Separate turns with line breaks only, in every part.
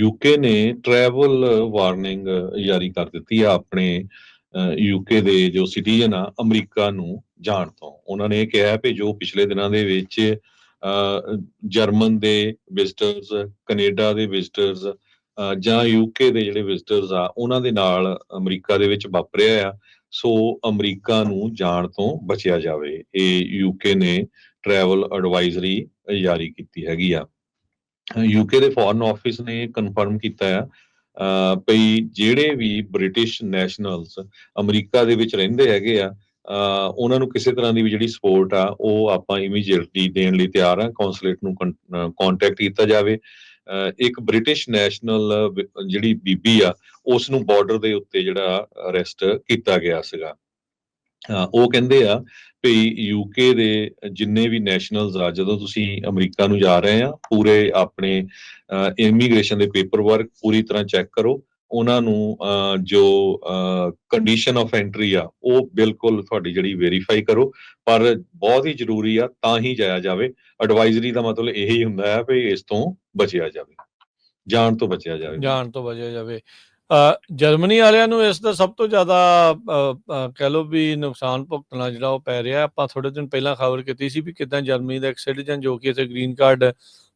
UK ਨੇ travel warning ਜਾਰੀ ਕਰ ਦਿੱਤੀ ਆ ਆਪਣੇ ਯੂਕੇ ਦੇ ਜੋ ਸਿਟੀਜ਼ਨ ਆ ਅਮਰੀਕਾ ਨੂੰ ਜਾਣ ਤੋਂ। ਉਹਨਾਂ ਨੇ ਇਹ ਕਿਹਾ ਵੀ ਜੋ ਪਿਛਲੇ ਦਿਨਾਂ ਦੇ ਵਿੱਚ ਜਰਮਨ ਦੇ ਵਿਜ਼ਟਰਸ, ਕੈਨੇਡਾ ਦੇ ਵਿਜ਼ਟਰਸ ਜਾਂ ਯੂਕੇ ਦੇ ਜਿਹੜੇ ਵਿਜ਼ਟਰਸ ਆ ਉਹਨਾਂ ਦੇ ਨਾਲ ਅਮਰੀਕਾ ਦੇ ਵਿੱਚ ਵਾਪਰਿਆ ਆ, ਸੋ ਅਮਰੀਕਾ ਨੂੰ ਜਾਣ ਤੋਂ ਬਚਿਆ ਜਾਵੇ। ਇਹ ਯੂਕੇ ਨੇ ਟਰੈਵਲ ਐਡਵਾਈਜ਼ਰੀ ਜਾਰੀ ਕੀਤੀ ਹੈਗੀ ਆ। ਯੂਕੇ ਦੇ ਫੋਰਨ ਆਫਿਸ ਨੇ ਕਨਫਰਮ ਕੀਤਾ ਆ ਭਈ ਜਿਹੜੇ ਵੀ ਬ੍ਰਿਟਿਸ਼ ਨੈਸ਼ਨਲਸ ਅਮਰੀਕਾ ਦੇ ਵਿੱਚ ਰਹਿੰਦੇ ਹੈਗੇ ਆ, ਉਹਨਾਂ ਨੂੰ ਕਿਸੇ ਤਰ੍ਹਾਂ ਦੀ ਵੀ ਜਿਹੜੀ ਸਪੋਰਟ ਆ ਉਹ ਆਪਾਂ ਇਮੀਡੀਏਟਲੀ ਦੇਣ ਲਈ ਤਿਆਰ ਆ। ਕੌਂਸਲੇਟ ਨੂੰ ਕੰਟੈਕਟ ਕੀਤਾ ਜਾਵੇ। ਇੱਕ ਬ੍ਰਿਟਿਸ਼ ਨੈਸ਼ਨਲ ਜਿਹੜੀ ਬੀਬੀ ਆ ਉਸ ਨੂੰ ਬਾਰਡਰ ਦੇ ਉੱਤੇ ਜਿਹੜਾ ਅਰੈਸਟ ਕੀਤਾ ਗਿਆ ਸੀਗਾ। ਉਹ ਕਹਿੰਦੇ ਆ ਵੀ ਯੂਕੇ ਦੇ ਜਿੰਨੇ ਵੀ ਨੈਸ਼ਨਲਸ ਆ, ਜਦੋਂ ਤੁਸੀਂ ਅਮਰੀਕਾ ਨੂੰ ਜਾ ਰਹੇ ਆ, ਪੂਰੇ ਆਪਣੇ ਇਮੀਗ੍ਰੇਸ਼ਨ ਦੇ ਪੇਪਰ ਵਰਕ ਪੂਰੀ ਤਰ੍ਹਾਂ ਚੈੱਕ ਕਰੋ। ਉਹਨਾਂ ਨੂੰ ਜੋ ਕੰਡੀਸ਼ਨ ਆਫ ਐਂਟਰੀ ਆ ਉਹ ਬਿਲਕੁਲ ਤੁਹਾਡੀ ਜਿਹੜੀ ਵੈਰੀਫਾਈ ਕਰੋ, ਪਰ ਬਹੁਤ ਹੀ ਜ਼ਰੂਰੀ ਆ ਤਾਂ ਹੀ ਜਾਇਆ ਜਾਵੇ। ਐਡਵਾਈਜ਼ਰੀ ਦਾ ਮਤਲਬ ਇਹੀ ਹੁੰਦਾ ਹੈ ਵੀ ਇਸ ਤੋਂ ਬਚਿਆ ਜਾਵੇ, ਜਾਣ ਤੋਂ ਬਚਿਆ ਜਾਵੇ।
ਜਰਮਨੀ ਵਾਲਿਆਂ ਨੂੰ ਇਸ ਦਾ ਸਭ ਤੋਂ ਜ਼ਿਆਦਾ ਕਹਿ ਲਓ ਵੀ ਨੁਕਸਾਨ ਭੁਗਤਣਾ ਜਿਹੜਾ ਉਹ ਪੈ ਰਿਹਾ। ਆਪਾਂ ਥੋੜੇ ਦਿਨ ਪਹਿਲਾਂ ਖਬਰ ਕੀਤੀ ਸੀ ਵੀ ਕਿੱਦਾਂ ਜਰਮਨੀ ਦਾ ਇੱਕ ਸਿਟੀਜ਼ਨ ਜੋ ਕਿ ਇੱਥੇ ਗ੍ਰੀਨ ਕਾਰਡ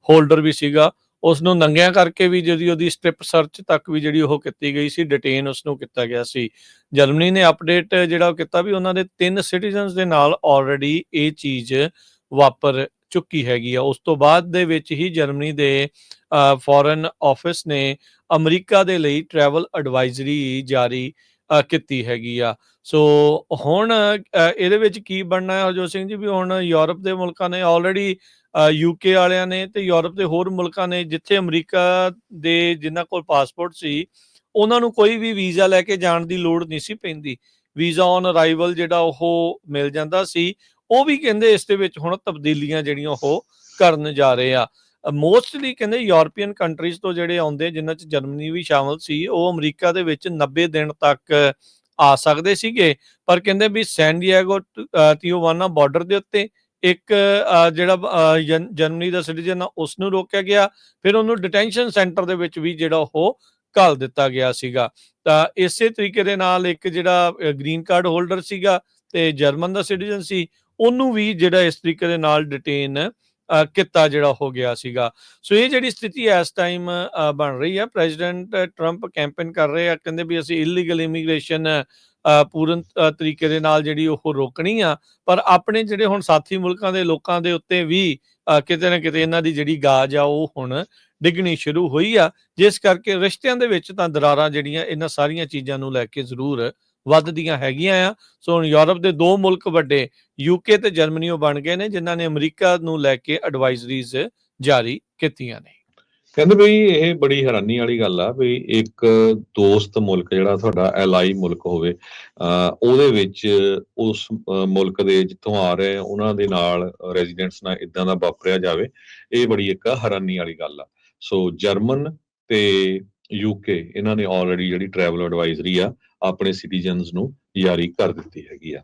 ਹੋਲਡਰ ਵੀ ਸੀਗਾ, ਉਸ ਨੂੰ ਨੰਗਿਆਂ ਕਰਕੇ ਵੀ ਜਿਹੜੀ ਉਹਦੀ ਸਟ੍ਰਿਪ ਸਰਚ ਤੱਕ ਵੀ ਜਿਹੜੀ ਉਹ ਕੀਤੀ ਗਈ ਸੀ, ਡਿਟੇਨ ਉਸ ਨੂੰ ਕੀਤਾ ਗਿਆ ਸੀ। ਜਰਮਨੀ ਨੇ ਅਪਡੇਟ ਜਿਹੜਾ ਉਹ ਕੀਤਾ ਵੀ ਉਹਨਾਂ ਦੇ 3 ਸਿਟੀਜ਼ਨਸ ਦੇ ਨਾਲ ਆਲਰੇਡੀ ਇਹ ਚੀਜ਼ ਵਾਪਰ ਚੁੱਕੀ ਹੈਗੀ ਆ। ਉਸ ਤੋਂ ਬਾਅਦ ਦੇ ਵਿੱਚ ਹੀ ਜਰਮਨੀ ਦੇ ਫੋਰਨ ਆਫਿਸ ਨੇ ਅਮਰੀਕਾ ਦੇ ਲਈ ਟਰੈਵਲ ਐਡਵਾਈਜ਼ਰੀ ਜਾਰੀ ਕੀਤੀ ਹੈਗੀ ਆ। ਸੋ ਹੁਣ ਇਹਦੇ ਵਿੱਚ ਕੀ ਬਣਨਾ ਹੈ ਹਰਜੋਤ ਸਿੰਘ ਜੀ, ਵੀ ਹੁਣ ਯੂਰਪ ਦੇ ਮੁਲਕਾਂ ਨੇ ਆਲਰੇਡੀ ਯੂਕੇ ਵਾਲਿਆਂ ਨੇ ਤੇ ਯੂਰਪ ਦੇ ਹੋਰ ਮੁਲਕਾਂ ਨੇ ਜਿੱਥੇ ਅਮਰੀਕਾ ਦੇ ਜਿਨ੍ਹਾਂ ਕੋਲ ਪਾਸਪੋਰਟ ਸੀ ਉਹਨਾਂ ਨੂੰ ਕੋਈ ਵੀ ਵੀਜ਼ਾ ਲੈ ਕੇ ਜਾਣ ਦੀ ਲੋੜ ਨਹੀਂ ਸੀ ਪੈਂਦੀ। ਵੀਜ਼ਾ ਔਨ ਅਰਾਈਵਲ ਜਿਹੜਾ ਉਹ ਮਿਲ ਜਾਂਦਾ ਸੀ। ਉਹ ਵੀ ਕਹਿੰਦੇ ਇਸ ਦੇ ਵਿੱਚ ਹੁਣ ਤਬਦੀਲੀਆਂ ਜਿਹੜੀਆਂ ਉਹ ਕਰਨ ਜਾ ਰਹੇ ਆ। ਮੋਸਟਲੀ ਕਹਿੰਦੇ ਯੂਰਪੀਅਨ ਕੰਟਰੀਜ਼ ਤੋਂ ਜਿਹੜੇ ਆਉਂਦੇ, ਜਿਨ੍ਹਾਂ 'ਚ ਜਰਮਨੀ ਵੀ ਸ਼ਾਮਲ ਸੀ, ਉਹ ਅਮਰੀਕਾ ਦੇ ਵਿੱਚ 90 ਦਿਨ ਤੱਕ ਆ ਸਕਦੇ ਸੀਗੇ। ਪਰ ਕਹਿੰਦੇ ਵੀ ਸੈਨ ਡਿਏਗੋ ਤਿਓਵਾਨਾ ਬਾਰਡਰ ਦੇ ਉੱਤੇ ਇੱਕ ਜਿਹੜਾ ਜਰਮਨੀ ਦਾ ਸਿਟੀਜ਼ਨ ਆ ਉਸ ਨੂੰ ਰੋਕਿਆ ਗਿਆ, ਫਿਰ ਉਹਨੂੰ ਡਿਟੈਂਸ਼ਨ ਸੈਂਟਰ ਦੇ ਵਿੱਚ ਵੀ ਜਿਹੜਾ ਉਹ ਘੱਲ ਦਿੱਤਾ ਗਿਆ ਸੀਗਾ। ਤਾਂ ਇਸੇ ਤਰੀਕੇ ਦੇ ਨਾਲ ਇੱਕ ਜਿਹੜਾ ਗ੍ਰੀਨ ਕਾਰਡ ਹੋਲਡਰ ਸੀਗਾ ਤੇ ਜਰਮਨ ਦਾ ਸਿਟੀਜ਼ਨ ਸੀ, ਉਹਨੂੰ ਵੀ ਜਿਹੜਾ ਇਸ ਤਰੀਕੇ ਦੇ ਨਾਲ ਡਿਟੇਨ ਕੀਤਾ ਜਿਹੜਾ ਹੋ ਗਿਆ ਸੀਗਾ। ਸੋ ਇਹ ਜਿਹੜੀ ਸਥਿਤੀ ਇਸ ਟਾਈਮ ਬਣ ਰਹੀ ਆ। ਪ੍ਰੈਜ਼ੀਡੈਂਟ ਟਰੰਪ ਕੈਂਪੇਨ ਕਰ ਰਹੇ ਆ, ਕਹਿੰਦੇ ਵੀ ਅਸੀਂ ਇਲੀਗਲ ਇਮੀਗ੍ਰੇਸ਼ਨ ਪੂਰਨ ਤਰੀਕੇ ਦੇ ਨਾਲ ਜਿਹੜੀ ਉਹ ਰੋਕਣੀ ਆ, ਪਰ ਆਪਣੇ ਜਿਹੜੇ ਹੁਣ ਸਾਥੀ ਮੁਲਕਾਂ ਦੇ ਲੋਕਾਂ ਦੇ ਉੱਤੇ ਵੀ ਕਿਤੇ ਨਾ ਕਿਤੇ ਇਹਨਾਂ ਦੀ ਜਿਹੜੀ ਗਾਜ ਆ ਉਹ ਹੁਣ ਡਿੱਗਣੀ ਸ਼ੁਰੂ ਹੋਈ ਆ, ਜਿਸ ਕਰਕੇ ਰਿਸ਼ਤਿਆਂ ਦੇ ਵਿੱਚ ਤਾਂ ਦਰਾਰਾਂ ਜਿਹੜੀਆਂ ਇਹਨਾਂ ਸਾਰੀਆਂ ਚੀਜ਼ਾਂ ਨੂੰ ਲੈ ਕੇ ਜ਼ਰੂਰ ਵੱਧਦੀਆਂ ਹੈਗੀਆਂ ਆ। ਸੋ ਹੁਣ ਯੂਰਪ ਦੇ 2 ਮੁਲਕ ਵੱਡੇ ਯੂਕੇ ਤੇ ਜਰਮਨੀ ਉਹ ਬਣ ਗਏ ਨੇ ਜਿਨ੍ਹਾਂ ਨੇ ਅਮਰੀਕਾ ਨੂੰ ਲੈ ਕੇ ਐਡਵਾਈਜ਼ਰੀਜ਼ ਜਾਰੀ ਕੀਤੀਆਂ ਨੇ।
ਕਹਿੰਦੇ ਬਈ ਇਹ ਬੜੀ ਹੈਰਾਨੀ ਵਾਲੀ ਗੱਲ ਆ ਵੀ ਇੱਕ ਦੋਸਤ ਮੁਲਕ ਜਿਹੜਾ ਤੁਹਾਡਾ ਐਲਾਈ ਮੁਲਕ ਹੋਵੇ, ਉਹਦੇ ਵਿੱਚ ਉਸ ਮੁਲਕ ਦੇ ਜਿੱਥੋਂ ਆ ਰਹੇ ਉਹਨਾਂ ਦੇ ਨਾਲ ਰੈਜ਼ੀਡੈਂਟਸ ਨਾਲ ਇਦਾਂ ਦਾ ਵਾਪਰਿਆ ਜਾਵੇ। ਇਹ ਬੜੀ ਇੱਕ ਹੈਰਾਨੀ ਵਾਲੀ ਗੱਲ ਆ। ਸੋ ਜਰਮਨ ਤੇ ਯੂਕੇ ਇਹਨਾਂ ਨੇ ਆਲਰੇਡੀ ਜਿਹੜੀ ਟਰੈਵਲ ਐਡਵਾਈਜ਼ਰੀ ਆ ਆਪਣੇ ਸਿਟੀਜ਼ਨਸ ਨੂੰ ਜਾਰੀ ਕਰ ਦਿੱਤੀ ਹੈਗੀ ਆ।